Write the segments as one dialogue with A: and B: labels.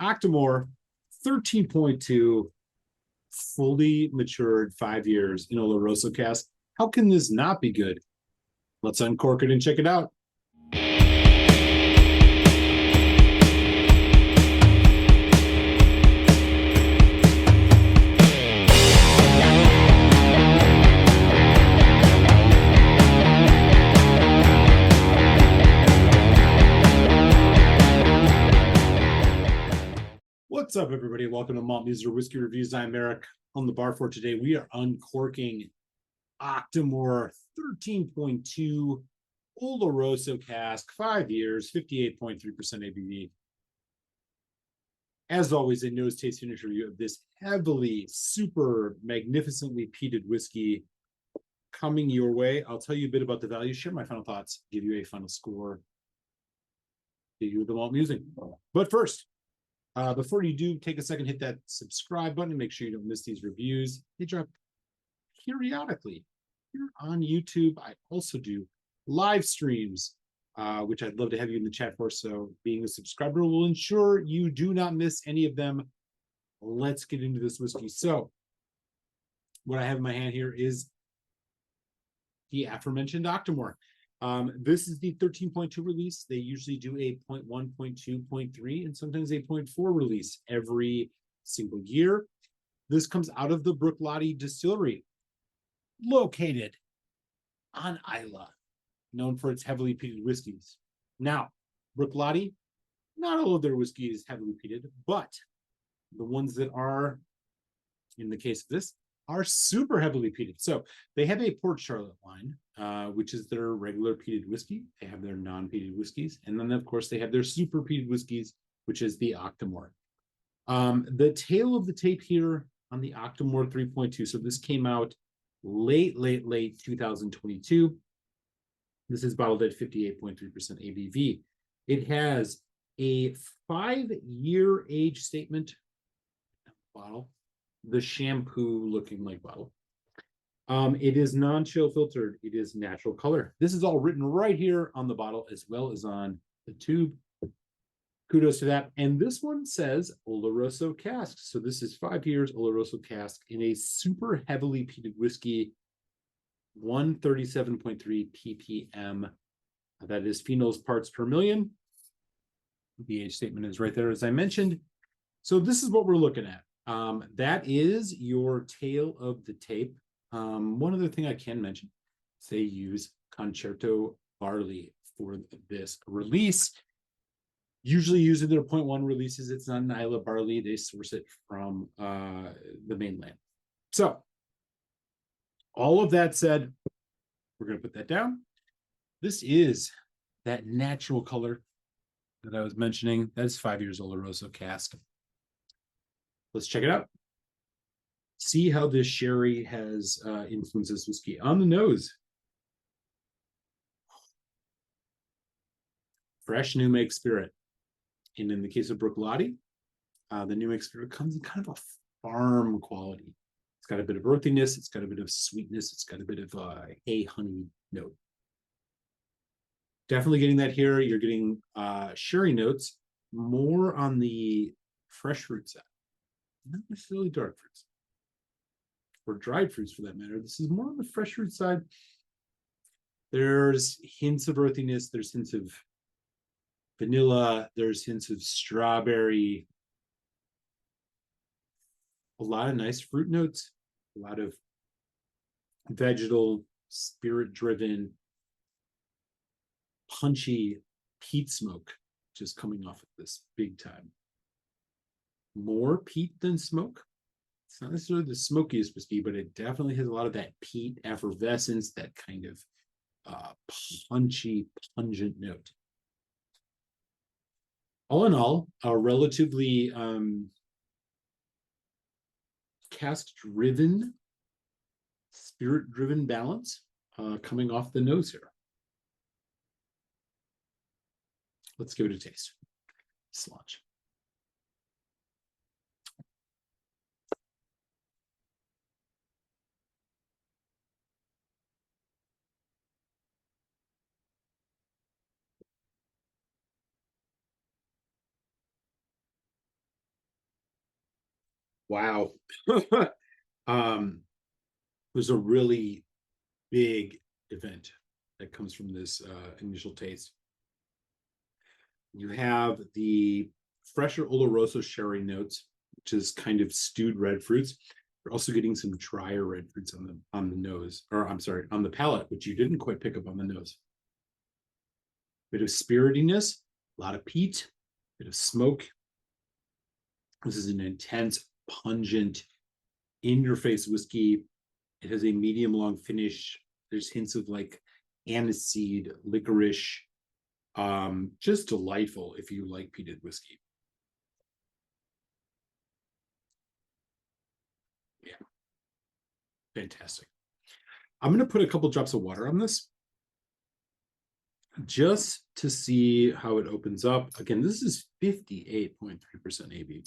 A: Octomore 13.2, fully matured 5 years in Oloroso cask. How can this not be good? Let's uncork it and check it out. What's up, everybody? Welcome to Malt Music Whiskey Reviews. I'm Eric. On the bar for today, we are uncorking Octomore 13.2 Oloroso cask, 5 years, 58.3% ABV. As always, a nose taste finish review of this heavily, super magnificently peated whiskey coming your way. I'll tell you a bit about the value, share my final thoughts, give you a final score, give you the malt music. But first, before you do, take a second, hit that subscribe button and make sure you don't miss these reviews. They drop periodically here on YouTube. I also do live streams, which I'd love to have you in the chat for. So being a subscriber will ensure you do not miss any of them. Let's get into this whiskey. So what I have in my hand here is the aforementioned Octomore. This is the 13.2 release. They usually do a 0.1, 0.2, 0.3, and sometimes a 0.4 release every single year. This comes out of the Bruichladdich distillery, located on Islay, known for its heavily peated whiskeys. Now, Bruichladdich, not all of their whiskey is heavily peated, but the ones that are, in the case of this, are super heavily peated. So they have a Port Charlotte line, which is their regular peated whiskey. They have their non-peated whiskeys. And then, of course, they have their super peated whiskeys, which is the Octomore. The tail of the tape here on the Octomore 3.2. So this came out late 2022. This is bottled at 58.3% ABV. It has a 5-year age statement bottle. The shampoo looking like bottle. It is non-chill filtered. It is natural color. This is all written right here on the bottle as well as on the tube. Kudos to that. And this one says Oloroso cask. So this is 5 years Oloroso cask in a super heavily peated whiskey, 137.3 ppm. That is phenols parts per million. The age statement is right there, as I mentioned. So this is what we're looking at. That is your tail of the tape. One other thing I can mention is they use concerto barley for this release. Usually using their 0.1 releases, it's not an Islay barley. They source it from the mainland. So all of that said, we're going to put that down. This is that natural color that I was mentioning. That's 5 years Oloroso cask. Let's check it out. See how this sherry has influenced this whiskey. On the nose, fresh new make spirit. And in the case of Bruichladdich, the new make spirit comes in kind of a farm quality. It's got a bit of earthiness. It's got a bit of sweetness. It's got a bit of a honey note. Definitely getting that here. You're getting sherry notes, more on the fresh fruit side. Not necessarily dark fruits or dried fruits for that matter. This is more on the fresh fruit side. There's hints of earthiness. There's hints of vanilla. There's hints of strawberry. A lot of nice fruit notes. A lot of vegetal, spirit-driven, punchy peat smoke just coming off of this big time. More peat than smoke. It's not necessarily the smokiest whiskey, but it definitely has a lot of that peat effervescence, that kind of punchy, pungent note. All in all, a relatively cask-driven, spirit-driven balance coming off the nose here. Let's give it a taste. Slaunch. Wow. There's a really big event that comes from this initial taste. You have the fresher Oloroso sherry notes, which is kind of stewed red fruits. You're also getting some drier red fruits on the nose, or I'm sorry, on the palate, which you didn't quite pick up on the nose. Bit of spiritiness, a lot of peat, bit of smoke. This is an intense, pungent, in-your-face whiskey. It has a medium-long finish. There's hints of like aniseed, licorice. Just delightful if you like peated whiskey. Yeah, fantastic. I'm going to put a couple drops of water on this just to see how it opens up. Again, this is 58.3% ABV.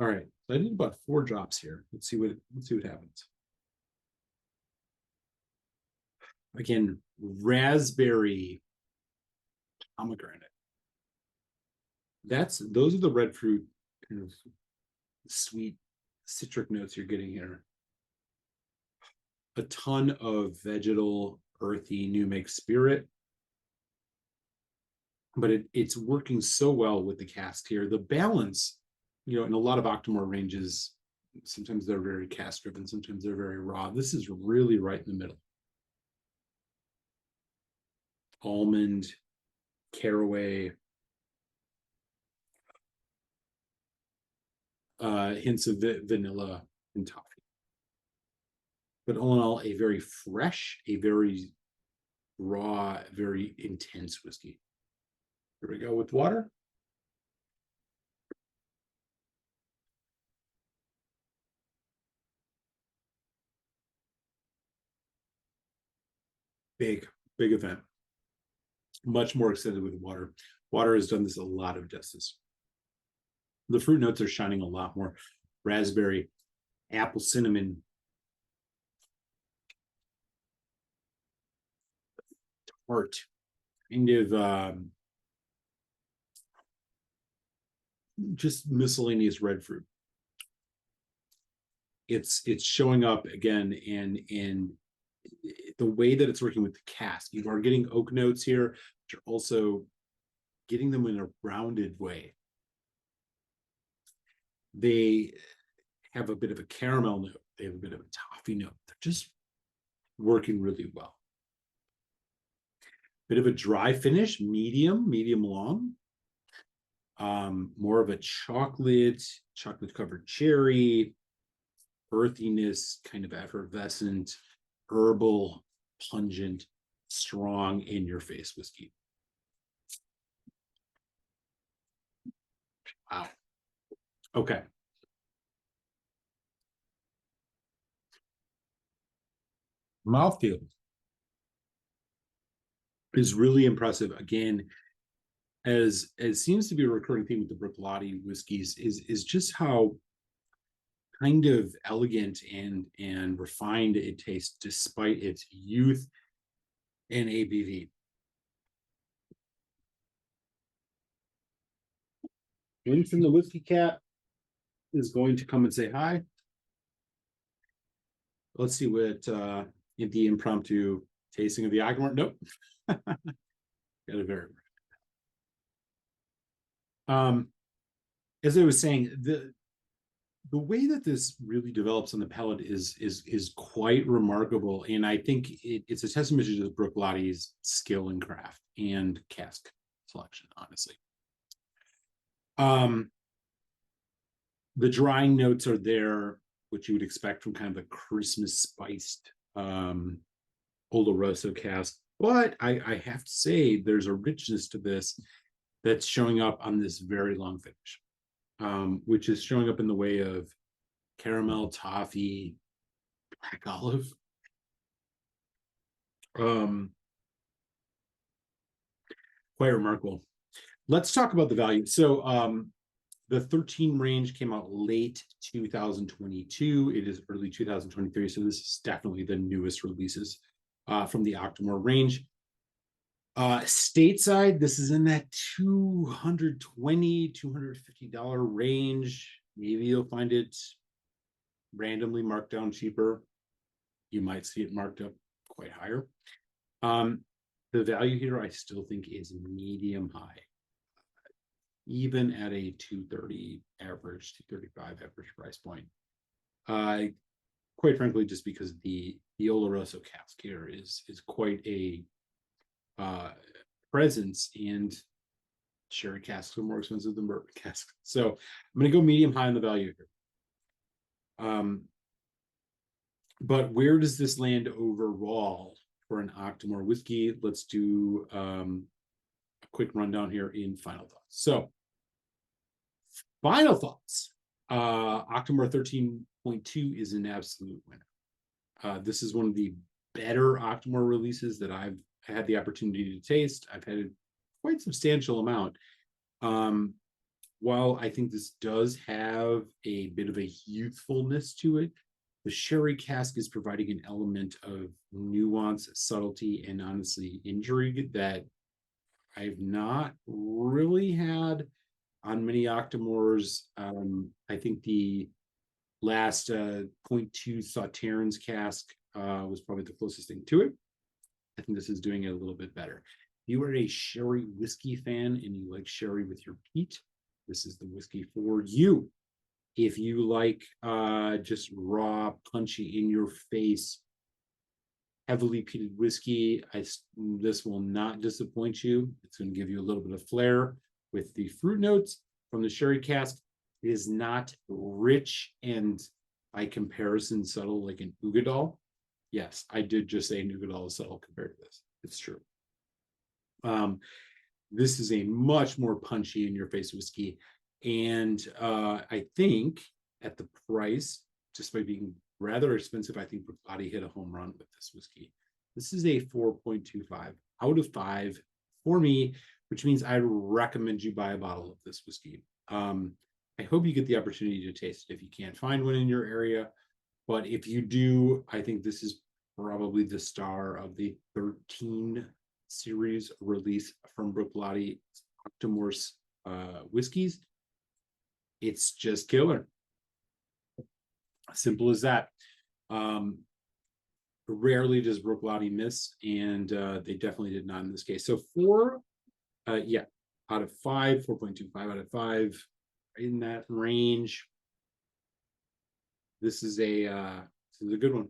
A: All right, so I need about 4 drops here. Let's see what happens. Again, raspberry, pomegranate. Those are the red fruit kind of sweet citric notes you're getting here. A ton of vegetal, earthy, new make spirit. But it's working so well with the cask here. The balance, in a lot of Octomore ranges, sometimes they're very cask driven, sometimes they're very raw. This is really right in the middle. Almond, caraway, hints of vanilla and toffee. But all in all, a very fresh, a very raw, very intense whiskey. Here we go with water. Big event. Much more extended with water. Water has done this a lot of justice. The fruit notes are shining a lot more. Raspberry, apple, cinnamon, tart, kind of just miscellaneous red fruit. It's showing up again in the way that it's working with the cask. You are getting oak notes here, but you're also getting them in a rounded way. They have a bit of a caramel note. They have a bit of a toffee note. They're just working really well. Bit of a dry finish, medium long. More of a chocolate covered cherry, earthiness, kind of effervescent, herbal, pungent, strong, in your face whiskey. Wow. Okay. Mouthfeel is really impressive. Again, as seems to be a recurring theme with the Bruichladdich whiskeys, is just how kind of elegant and refined it tastes despite its youth and ABV. Winston the Whiskey Cat is going to come and say hi. Let's see what in the impromptu tasting of the Octomore. Nope. Got a very as I was saying, the way that this really develops on the palate is quite remarkable, and I think it's a testament to the Bruichladdich skill and craft and cask selection, honestly. The drying notes are there, which you would expect from kind of a Christmas spiced Oloroso cask, but I have to say there's a richness to this that's showing up on this very long finish, which is showing up in the way of caramel, toffee, black olive. Quite remarkable. Let's talk about the value. So the 13 range came out late 2022. It is early 2023, so this is definitely the newest releases from the Octomore range. Stateside, this is in that $250 range. Maybe you'll find it randomly marked down cheaper. You might see it marked up quite higher. The value here, I still think, is medium high. Even at a 230 average, 235 average price point. Quite frankly, just because the Oloroso cask here is quite a presence, and sherry casks are more expensive than bourbon casks. So I'm going to go medium high on the value here. But where does this land overall for an Octomore whiskey? Let's do a quick rundown here in final thoughts. So final thoughts. Octomore 13.2 is an absolute winner. This is one of the better Octomore releases that I've had the opportunity to taste. I've had a quite substantial amount. While I think this does have a bit of a youthfulness to it, the sherry cask is providing an element of nuance, subtlety, and honestly intrigue that I've not really had on many Octomores. I think the last 0.2 Sauternes cask was probably the closest thing to it. I think this is doing it a little bit better. If you are a sherry whiskey fan and you like sherry with your peat, this is the whiskey for you. If you like just raw, punchy, in your face, heavily peated whiskey, this will not disappoint you. It's going to give you a little bit of flair with the fruit notes from the sherry cask. It is not rich and by comparison subtle like an Uigeadail. Yes, I did just say an Uigeadail is subtle compared to this. It's true. This is a much more punchy in your face whiskey. And I think at the price, just by being rather expensive, I think Bruichladdich hit a home run with this whiskey. This is a 4.25 out of 5 for me, which means I recommend you buy a bottle of this whiskey. I hope you get the opportunity to taste it if you can't find one in your area. But if you do, I think this is probably the star of the 13 series release from Bruichladdich Octomore's whiskeys. It's just killer. Simple as that. Rarely does Bruichladdich miss, and they definitely did not in this case. So 4, out of 5, 4.25 out of 5, in that range. This is a good one.